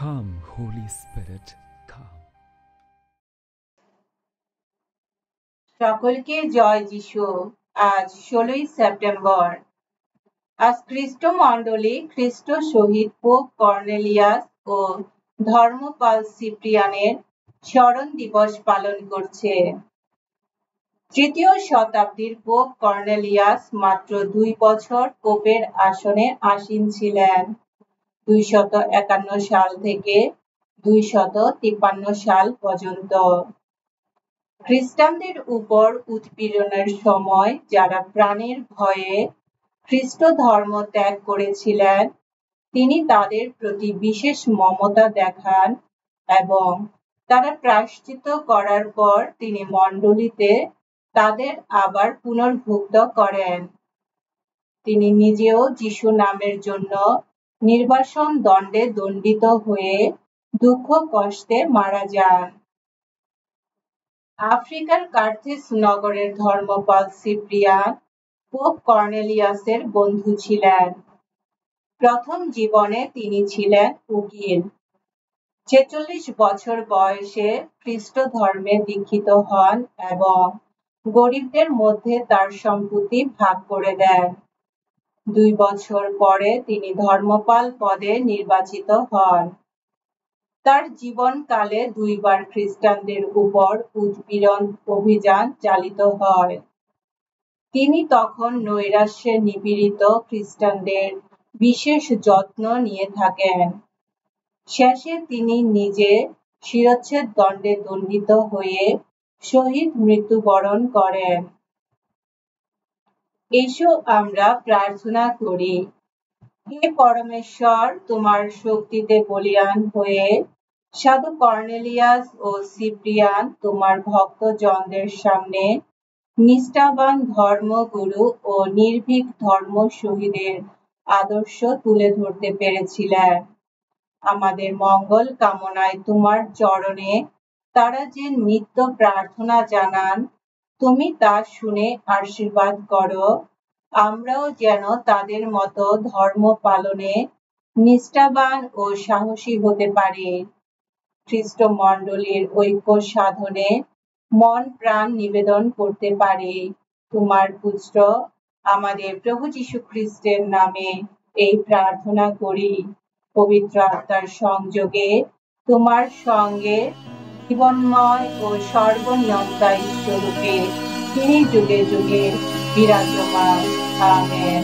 Come, Holy Spirit, come. সকলকে জয় যিশু। আজ 16ই সেপ্টেম্বর। আজ খ্রিস্টমণ্ডলী খ্রিস্ট শহীদ পোপ কর্নেলিয়াস ও ধর্মপাল সিপ্রিয়ানের স্মরণ দিবস পালন করছে। তৃতীয় শতাব্দীর পোপ কর্নেলিয়াস মাত্র 2 বছর পোপের আসনে আসীন ছিলেন। 251 সাল থেকে 253 সাল পর্যন্ত। খ্রিস্টানদের উপর উৎপীড়নের সময় যারা প্রাণের ভয়ে খ্রিস্ট ধর্ম ত্যাগ করেছিলেন, তিনি তাদের প্রতি বিশেষ মমতা দেখান এবং তারা প্রায়শ্চিত্ত করার পর তিনি মণ্ডলীতে তাদের আবার পুনর্ভুক্ত করেন। তিনি নিজেও যিশু নামের জন্য নির্বাসন দণ্ডে দণ্ডিত হয়ে দুঃখ কষ্টে মারা যান। আফ্রিকার কার্থেজ নগরের ধর্মপাল সিপ্রিয়ান পোপ কর্নেলিয়াসের বন্ধু ছিলেন। প্রথম জীবনে তিনি ছিলেন উকিল। 46 বছর বয়সে খ্রিস্ট ধর্মে দীক্ষিত হন এবং গরিবদের মধ্যে তার সম্পত্তি ভাগ করে দেন। 2 বছর পরে তিনি ধর্মপাল পদে নির্বাচিত হন। তার জীবনকালে 2 বার খ্রিস্টানদের উপর উৎপীড়ন অভিযান চালিত হয়। তিনি তখন নৈরাশ্যে নিপীড়িত খ্রিস্টানদের বিশেষ যত্ন নিয়ে থাকেন। শেষে তিনি নিজে শিরচ্ছেদ দণ্ডে দণ্ডিত হয়ে শহীদ মৃত্যুবরণ করেন। এসো আমরা প্রার্থনা করি। হে পরমেশ্বর, তোমার শক্তিতে বলীয়ান হয়ে সাধু কর্নেলিয়াস ও সিপ্রিয়ান তোমার ভক্তজনদের সামনে নিষ্ঠাবান ধর্মগুরু ও নির্ভীক ধর্ম শহীদের আদর্শ তুলে ধরতে পেরেছিলেন। আমাদের মঙ্গল কামনায় তোমার চরণে তারা যে নিত্য প্রার্থনা জানান, তুমি তা শুনে আশীর্বাদ করো। আমরাও যেন তাদের মতো ধর্ম পালনে নিষ্ঠাবান ও সাহসী হতে পারি। খ্রিস্ট মণ্ডলীর ঐক্য সাধনে মন প্রাণ নিবেদন করতে পারি। তোমার পুত্র আমাদের প্রভু যীশু খ্রিস্টের নামে এই প্রার্থনা করি। পবিত্র আত্মার সংযোগে তোমার সঙ্গে জীবনময় ও সর্বনিয়ন্তা ঈশ্বররূপে তিনি যুগে যুগে বিরাজমান। আমেন।